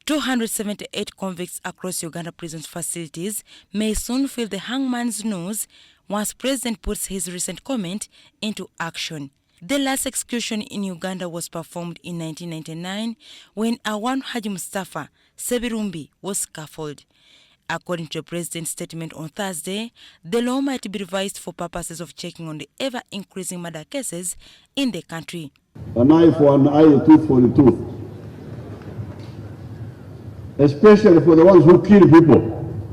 278 convicts across Uganda prison facilities may soon feel the hangman's noose once President puts his recent comment into action. The last execution in Uganda was performed in 1999 when Awan Haji Mustafa Sebirumbi was scaffolded. According to the president's statement on Thursday, the law might be revised for purposes of checking on the ever-increasing murder cases in the country. An eye for an eye, a tooth for a tooth. Especially for the ones who kill people.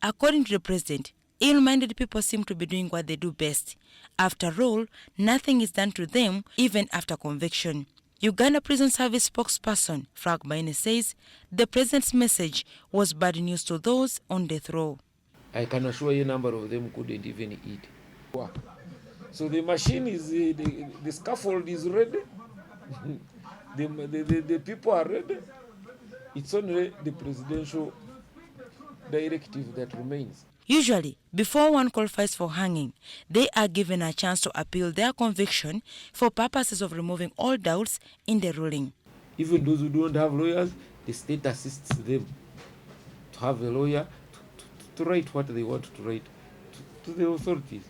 According to the president, ill-minded people seem to be doing what they do best. After all, nothing is done to them even after conviction. Uganda Prison Service spokesperson Frank Baine says the president's message was bad news to those on death row. I can assure you a number of them couldn't even eat. So the machine is, the scaffold is ready, the people are ready. It's only the presidential directive that remains. Usually, before one qualifies for hanging, they are given a chance to appeal their conviction for purposes of removing all doubts in the ruling. Even those who don't have lawyers, the state assists them to have a lawyer to write what they want to write to the authorities.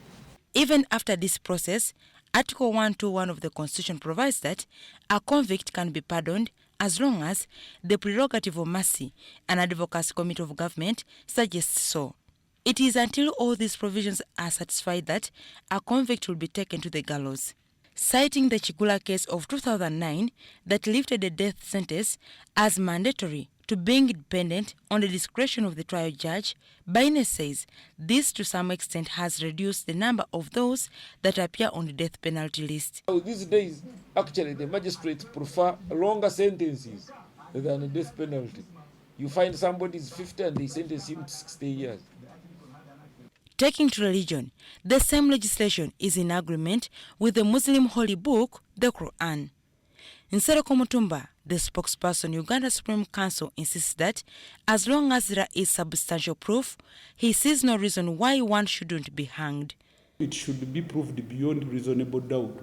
Even after this process, Article 121 of the Constitution provides that a convict can be pardoned as long as the prerogative of mercy and advocacy committee of government suggests so. It is until all these provisions are satisfied that a convict will be taken to the gallows. Citing the Chigula case of 2009 that lifted the death sentence as mandatory to being dependent on the discretion of the trial judge, Baine says this to some extent has reduced the number of those that appear on the death penalty list. These days, actually, the magistrates prefer longer sentences than a death penalty. You find somebody is 50 and they sentence him to 60 years. Taking to religion, the same legislation is in agreement with the Muslim holy book, the Quran. Nsereko Mutumba, the spokesperson Uganda Supreme Council, insists that as long as there is substantial proof, he sees no reason why one shouldn't be hanged. It should be proved beyond reasonable doubt,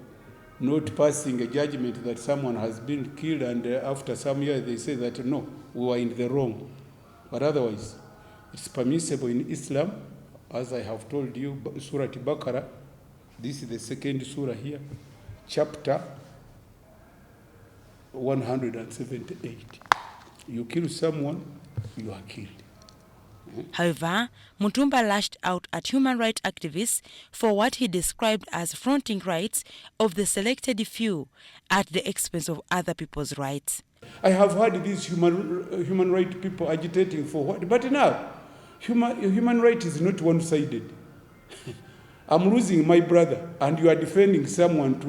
not passing a judgment that someone has been killed and after some years they say that no, we were in the wrong. But otherwise, it's permissible in Islam. As I have told you, Surah Baqarah, this is the second surah here, chapter 178. You kill someone, you are killed. However, Mutumba lashed out at human rights activists for what he described as fronting rights of the selected few at the expense of other people's rights. I have heard these human rights people agitating for what? But now, human right is not one-sided. I'm losing my brother, and you are defending someone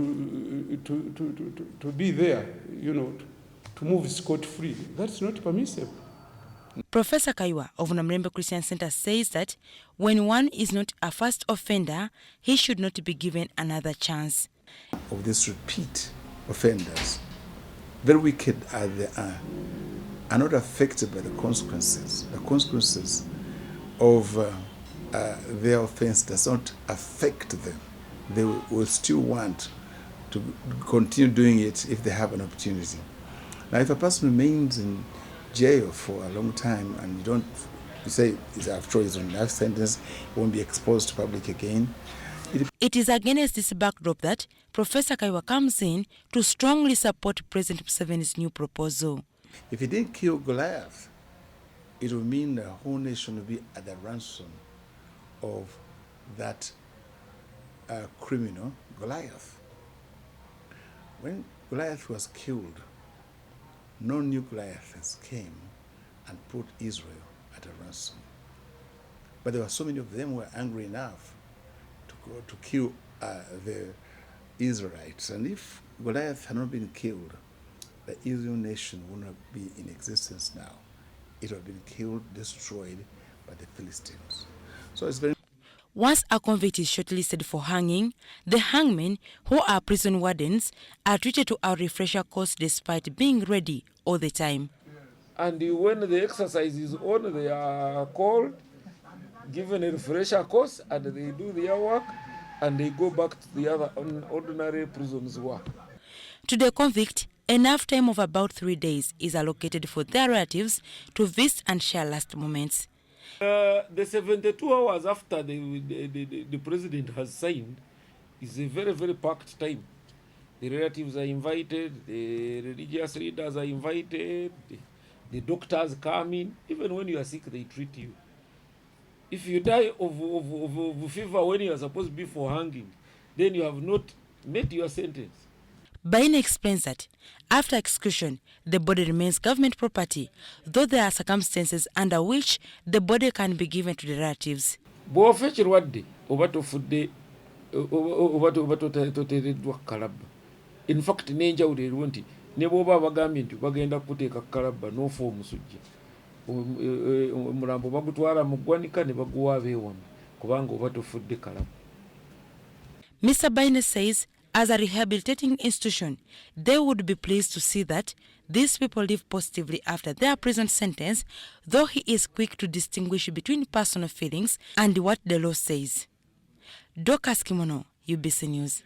to be there, to move scot-free. That's not permissible. Professor Kaiwa of Namrembe Christian Center says that when one is not a first offender, he should not be given another chance. Of these repeat offenders, very wicked as they are not affected by the consequences. The consequences of their offense does not affect them. They will still want to continue doing it if they have an opportunity. Now, if a person remains in jail for a long time and you say after his life sentence, won't be exposed to public again. It is against this backdrop that Professor Kaiwa comes in to strongly support President Museveni's new proposal. If he didn't kill Goliath, it would mean the whole nation would be at the ransom of that criminal, Goliath. When Goliath was killed, no new Goliaths came and put Israel at a ransom. But there were so many of them who were angry enough to kill the Israelites. And if Goliath had not been killed, the Israel nation would not be in existence now. It would have been killed, destroyed by the Philistines. So it's very... Once a convict is shortlisted for hanging, the hangmen, who are prison wardens, are treated to a refresher course despite being ready all the time. And when the exercise is on, they are called, given a refresher course, and they do their work, and they go back to the other ordinary prison's work. To the convict, Enough time of about 3 days is allocated for their relatives to visit and share last moments. The 72 hours after the president has signed is a very, very packed time. The relatives are invited, the religious leaders are invited, the doctors come in. Even when you are sick, they treat you. If you die of fever when you are supposed to be for hanging, then you have not met your sentence. Baine explains that after execution, the body remains government property, though there are circumstances under which the body can be given to the relatives. Bw'ofeekirwadde oba tofudde oba toteereddwa kalabba. In fact n'enjawulo eriwo nti ne bw'oba bagambye nti bagenda kuteeka kalabba n'ofa omusujja, omulambo bagutwala mu ggwanika ne baguwa abeewammwe kubanga oba tofudde kalabba. Mr. Baine says as a rehabilitating institution, they would be pleased to see that these people live positively after their prison sentence, though he is quick to distinguish between personal feelings and what the law says. Dorcas Kimono, UBC News.